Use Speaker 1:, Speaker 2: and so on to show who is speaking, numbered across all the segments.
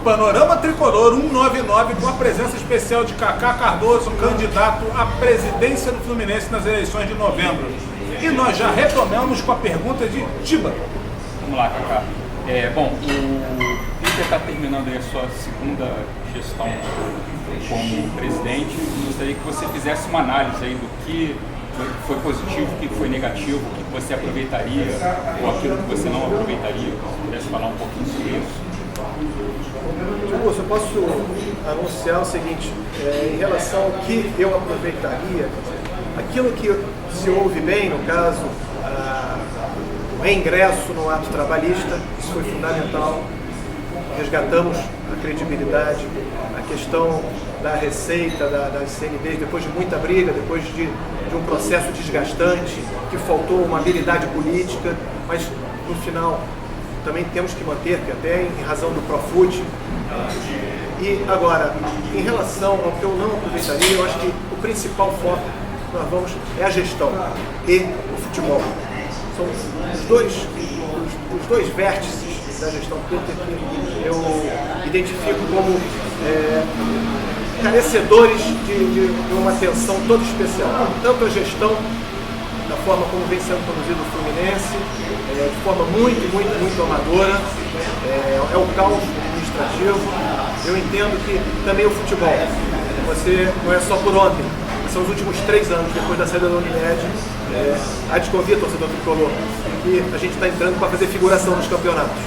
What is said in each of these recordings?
Speaker 1: Panorama Tricolor 199 com a presença especial de Kaká Cardoso, candidato à presidência do Fluminense nas eleições de novembro. E nós já retomamos com a pergunta de Tiba.
Speaker 2: Vamos lá, Kaká. Bom, o Inter está terminando aí a sua segunda gestão como presidente. Gostaria que você fizesse uma análise aí do que foi positivo, o que foi negativo, o que você aproveitaria ou aquilo que você não aproveitaria. Se pudesse falar um pouquinho sobre isso.
Speaker 3: Eu posso anunciar o seguinte, em relação ao que eu aproveitaria, aquilo que se ouve bem, no caso, o reingresso no ato trabalhista, isso foi fundamental, resgatamos a credibilidade, a questão da receita, das CNDs, depois de muita briga, depois de um processo desgastante, que faltou uma habilidade política, mas no final também temos que manter, que até em razão do Profut. E agora, em relação ao que eu não aproveitaria, eu acho que o principal foco é a gestão e o futebol. São os dois vértices da gestão que eu identifico como carecedores de uma atenção toda especial. Tanto a gestão, da forma como vem sendo conduzido o Fluminense, de forma muito amadora, é o caos administrativo. Eu entendo que também o futebol, você não é só por ontem, são os últimos 3 anos, depois da saída da Unimed, a desconvia torcedor tricolor, que a gente está entrando para fazer figuração nos campeonatos.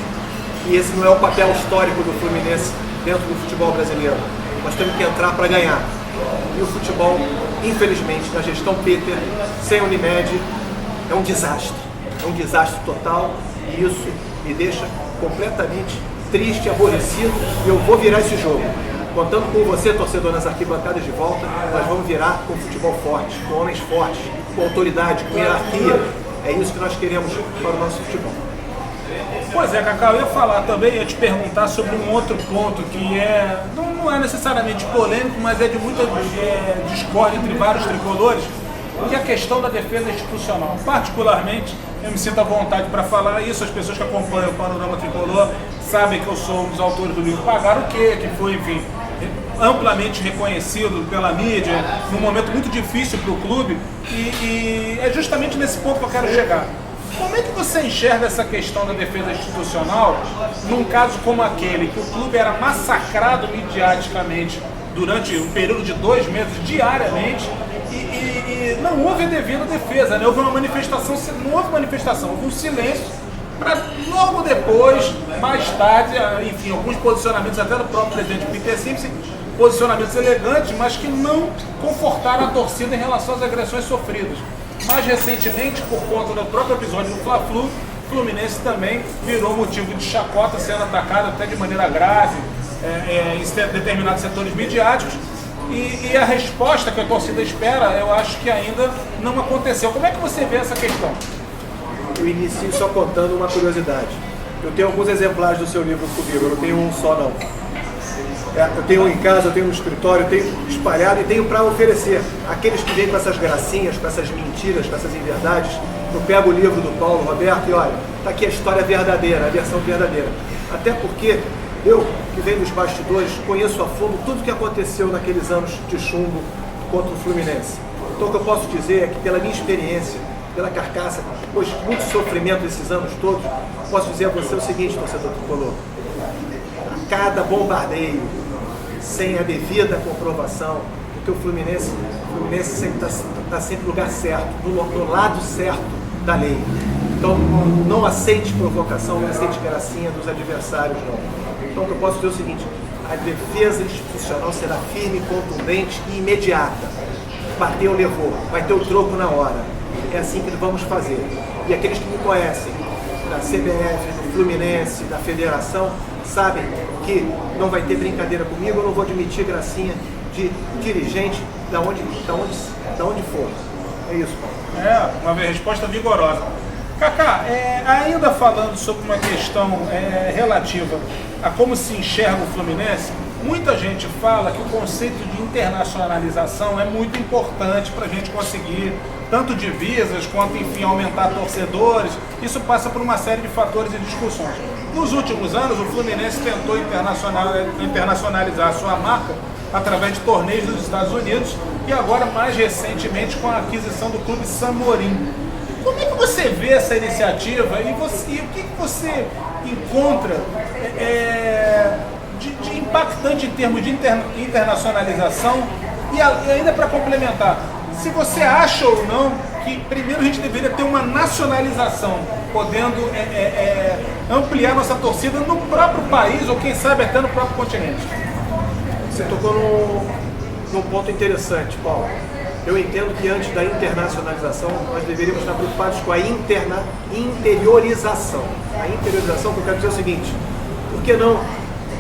Speaker 3: E esse não é o papel histórico do Fluminense dentro do futebol brasileiro. Nós temos que entrar para ganhar. E o futebol, infelizmente, na gestão Peter, sem Unimed, é um desastre total, e isso me deixa completamente triste, aborrecido, e eu vou virar esse jogo. Contando com você, torcedor, nas arquibancadas de volta, nós vamos virar com futebol forte, com homens fortes, com autoridade, com hierarquia. É isso que nós queremos para o nosso futebol.
Speaker 1: Pois é, Kaká, eu ia falar também, ia te perguntar sobre um outro ponto que não é necessariamente polêmico, mas é de muita discórdia entre vários tricolores, que é a questão da defesa institucional. Particularmente, eu me sinto à vontade para falar isso. As pessoas que acompanham o Panorama Tricolor sabem que eu sou um dos autores do livro Pagar o Quê?, que foi, enfim, amplamente reconhecido pela mídia, num momento muito difícil para o clube, e é justamente nesse ponto que eu quero chegar. Como é que você enxerga essa questão da defesa institucional num caso como aquele, que o clube era massacrado midiaticamente durante um período de 2 meses, diariamente, e não houve a devida defesa, né? Houve uma manifestação, não houve manifestação, houve um silêncio, para logo depois, mais tarde, enfim, alguns posicionamentos até do próprio presidente Peter Simpson, posicionamentos elegantes, mas que não confortaram a torcida em relação às agressões sofridas. Mais recentemente, por conta do próprio episódio do Fla-Flu, o Fluminense também virou motivo de chacota, sendo atacado até de maneira grave em determinados setores midiáticos, e a resposta que a torcida espera, eu acho que ainda não aconteceu. Como é que você vê essa questão?
Speaker 3: Eu inicio só contando uma curiosidade. Eu tenho alguns exemplares do seu livro comigo, eu não tenho um só não. Eu tenho um em casa, eu tenho no escritório, eu tenho espalhado e tenho para oferecer. Aqueles que vêm com essas gracinhas, com essas mentiras, com essas inverdades, eu pego o livro do Paulo Roberto e olha, está aqui a história verdadeira, a versão verdadeira. Até porque eu, que venho dos bastidores, conheço a fundo tudo o que aconteceu naqueles anos de chumbo contra o Fluminense. Então o que eu posso dizer é que pela minha experiência, pela carcaça, depois de muito sofrimento esses anos todos, posso dizer a você o seguinte, torcedor tricolor: a cada bombardeio, sem a devida comprovação, porque o Fluminense sempre está sempre no lugar certo, no lado certo da lei. Então não aceite provocação, não aceite gracinha dos adversários, não. Então o que eu posso dizer é o seguinte: a defesa institucional será firme, contundente e imediata. Bateu, levou, vai ter o troco na hora. É assim que vamos fazer. E aqueles que me conhecem, da CBF, do Fluminense, da Federação, sabem que não vai ter brincadeira comigo, eu não vou admitir gracinha de dirigente da onde for. É isso, Paulo.
Speaker 1: Uma resposta vigorosa. Kaká, ainda falando sobre uma questão relativa a como se enxerga o Fluminense, Muita gente fala que o conceito de internacionalização é muito importante para a gente conseguir tanto divisas quanto, enfim, aumentar torcedores. Isso passa por uma série de fatores e discussões. Nos últimos anos, o Fluminense tentou internacionalizar a sua marca através de torneios dos Estados Unidos e agora, mais recentemente, com a aquisição do Clube Samorim. Como é que você vê essa iniciativa e o que você encontra de impactante em termos de internacionalização? E ainda para complementar, se você acha ou não que primeiro a gente deveria ter uma nacionalização, podendo ampliar nossa torcida no próprio país ou quem sabe até no próprio continente.
Speaker 3: Você tocou num ponto interessante, Paulo. Eu entendo que antes da internacionalização nós deveríamos estar preocupados com a interiorização. A interiorização, que eu quero dizer é o seguinte: por que não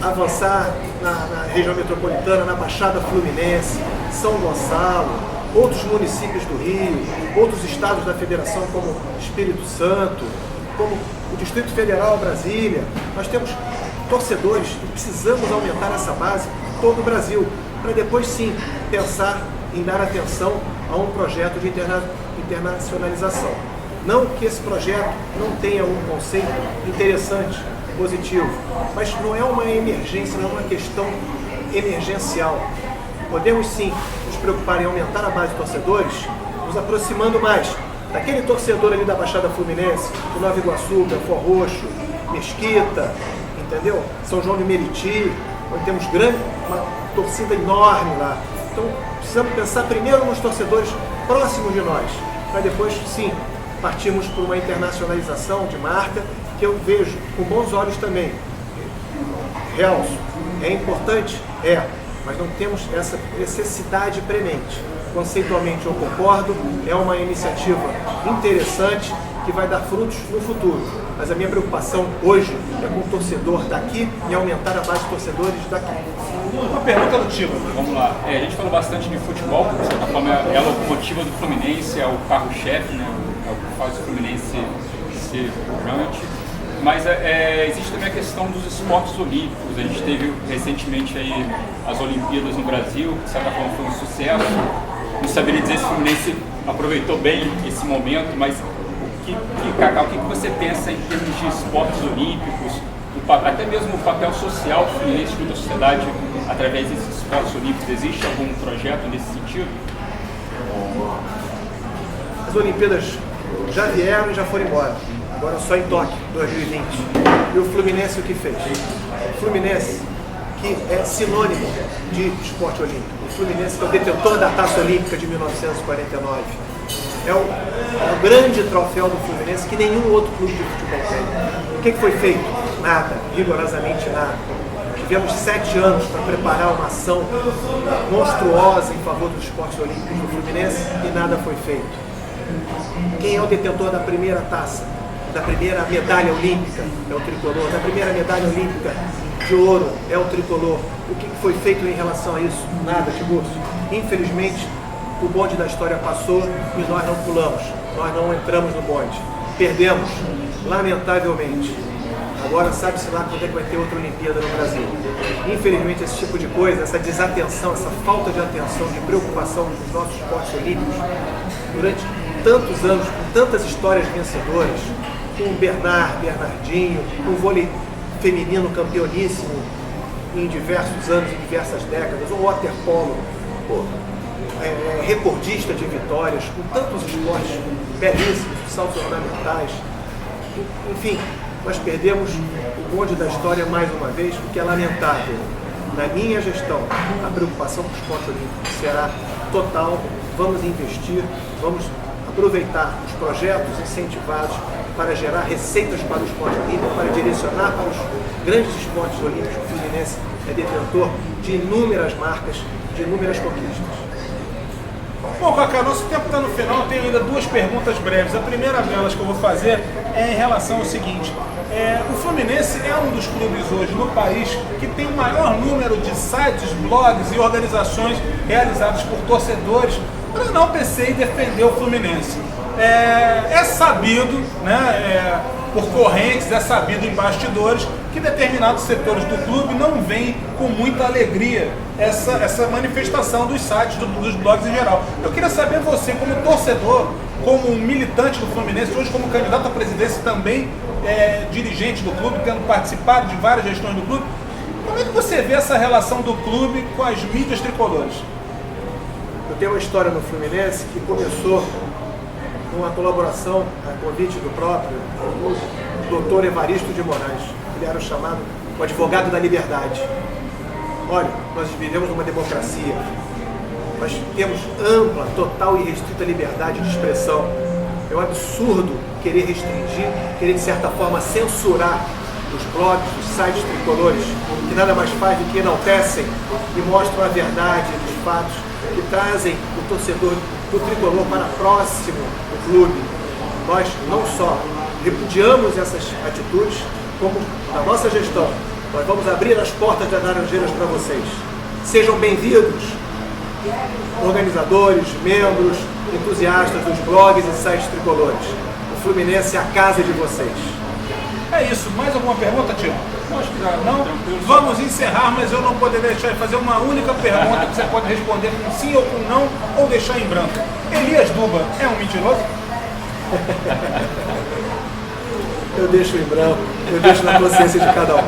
Speaker 3: avançar na região metropolitana, na Baixada Fluminense, São Gonçalo, outros municípios do Rio, outros estados da federação como Espírito Santo, como o Distrito Federal, Brasília. Nós temos torcedores e precisamos aumentar essa base em todo o Brasil, para depois sim pensar em dar atenção a um projeto de internacionalização. Não que esse projeto não tenha um conceito interessante, positivo, mas não é uma emergência, não é uma questão emergencial. Podemos sim nos preocupar em aumentar a base de torcedores, nos aproximando mais daquele torcedor ali da Baixada Fluminense, do Nova Iguaçu, Belford Roxo, Mesquita, entendeu? São João de Meriti, onde temos uma torcida enorme lá. Então precisamos pensar primeiro nos torcedores próximos de nós, para depois sim partirmos por uma internacionalização de marca, que eu vejo com bons olhos também. Realço, é importante? Mas não temos essa necessidade premente. Conceitualmente eu concordo, é uma iniciativa interessante que vai dar frutos no futuro. Mas a minha preocupação hoje é com o torcedor daqui e aumentar a base de torcedores daqui.
Speaker 1: Uma pergunta do Tibo.
Speaker 2: Vamos lá. A gente falou bastante de futebol, porque de certa forma é a locomotiva do Fluminense, é o carro-chefe, né? É o que faz o Fluminense ser pujante. Mas existe também a questão dos esportes olímpicos. A gente teve recentemente aí as Olimpíadas no Brasil, que de certa forma foi um sucesso. Não saberia dizer se o Fluminense aproveitou bem esse momento, mas Cacau, o que você pensa em termos de esportes olímpicos, até mesmo o papel social do Fluminense junto à sociedade através desses esportes olímpicos? Existe algum projeto nesse sentido?
Speaker 3: As Olimpíadas já vieram e já foram embora. Agora só em Tóquio, 2020. E o Fluminense o que fez? O Fluminense, que é sinônimo de esporte olímpico. O Fluminense, que é o detentor da Taça Olímpica de 1949. É o grande troféu do Fluminense que nenhum outro clube de futebol tem. O que foi feito? Nada, rigorosamente nada. Tivemos 7 anos para preparar uma ação monstruosa em favor dos esportes olímpicos do Fluminense e nada foi feito. Quem é o detentor da primeira taça, da primeira medalha olímpica? É o tricolor. Da primeira medalha olímpica de ouro é o tricolor. O que foi feito em relação a isso? Nada, Tiburcio. Infelizmente, o bonde da história passou e nós não pulamos, nós não entramos no bonde. Perdemos, lamentavelmente. Agora sabe-se lá quando é que vai ter outra Olimpíada no Brasil. Infelizmente, esse tipo de coisa, essa desatenção, essa falta de atenção, de preocupação nos nossos esportes olímpicos, durante tantos anos, com tantas histórias vencedoras, com o Bernardinho, com o vôlei feminino campeoníssimo em diversos anos, em diversas décadas, o waterpolo, recordista de vitórias, com tantos esportes belíssimos, saltos ornamentais. Enfim, nós perdemos o bonde da história mais uma vez, o que é lamentável. Na minha gestão, a preocupação com o esporte olímpico será total. Vamos investir, vamos aproveitar os projetos incentivados para gerar receitas para o esporte olímpico, para direcionar para os grandes esportes olímpicos. O Fluminense é detentor de inúmeras marcas, de inúmeras conquistas.
Speaker 1: Bom, Cacau, nosso tempo está no final, eu tenho ainda 2 perguntas breves. A primeira delas que eu vou fazer é em relação ao seguinte: o Fluminense é um dos clubes hoje no país que tem o maior número de sites, blogs e organizações realizadas por torcedores para não PC e defender o Fluminense. É sabido, né, por correntes, é sabido em bastidores, que determinados setores do clube não veem com muita alegria essa manifestação dos sites, dos blogs em geral. Eu queria saber você, como torcedor, como um militante do Fluminense, hoje como candidato à presidência também, dirigente do clube, tendo participado de várias gestões do clube, como é que você vê essa relação do clube com as mídias tricolores?
Speaker 3: Eu tenho uma história no Fluminense que começou uma colaboração, a convite do próprio doutor Evaristo de Moraes. Ele era chamado o advogado da liberdade. Olha, nós vivemos uma democracia, nós temos ampla, total e restrita liberdade de expressão. É um absurdo querer restringir, querer de certa forma censurar os blogs, os sites tricolores, que nada mais faz do que enaltecem e mostram a verdade dos fatos, que trazem o torcedor do tricolor para próximo do clube. Nós não só repudiamos essas atitudes, como na nossa gestão, nós vamos abrir as portas das Laranjeiras para vocês. Sejam bem-vindos, organizadores, membros, entusiastas dos blogs e sites tricolores. O Fluminense é a casa de vocês.
Speaker 1: É isso. Mais alguma pergunta, Tio?
Speaker 2: Acho que já
Speaker 1: Não?
Speaker 2: tranquilo.
Speaker 1: Vamos encerrar, mas eu não poderia deixar de fazer uma única pergunta que você pode responder com sim ou com não, ou deixar em branco. Elias Duba é um mentiroso?
Speaker 3: Eu deixo em branco, eu deixo na consciência de cada um.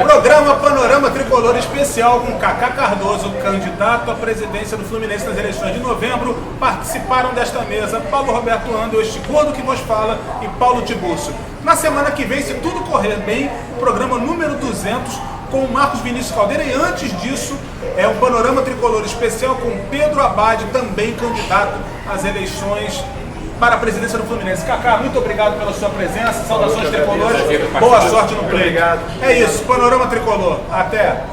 Speaker 1: Programa Panorama Tricolor Especial com Cacá Cardoso, candidato à presidência do Fluminense nas eleições de novembro. Participaram desta mesa Paulo Roberto Ando, este gordo que vos fala, e Paulo Tiburcio. Na semana que vem, se tudo correr bem, o programa número 200 com o Marcos Vinícius Caldeira, e antes disso é o Panorama Tricolor Especial com Pedro Abad, também candidato às eleições para a presidência do Fluminense. Cacá, muito obrigado pela sua presença, saudações tricolores, boa sorte no play.
Speaker 3: Obrigado.
Speaker 1: É isso, Panorama Tricolor, até!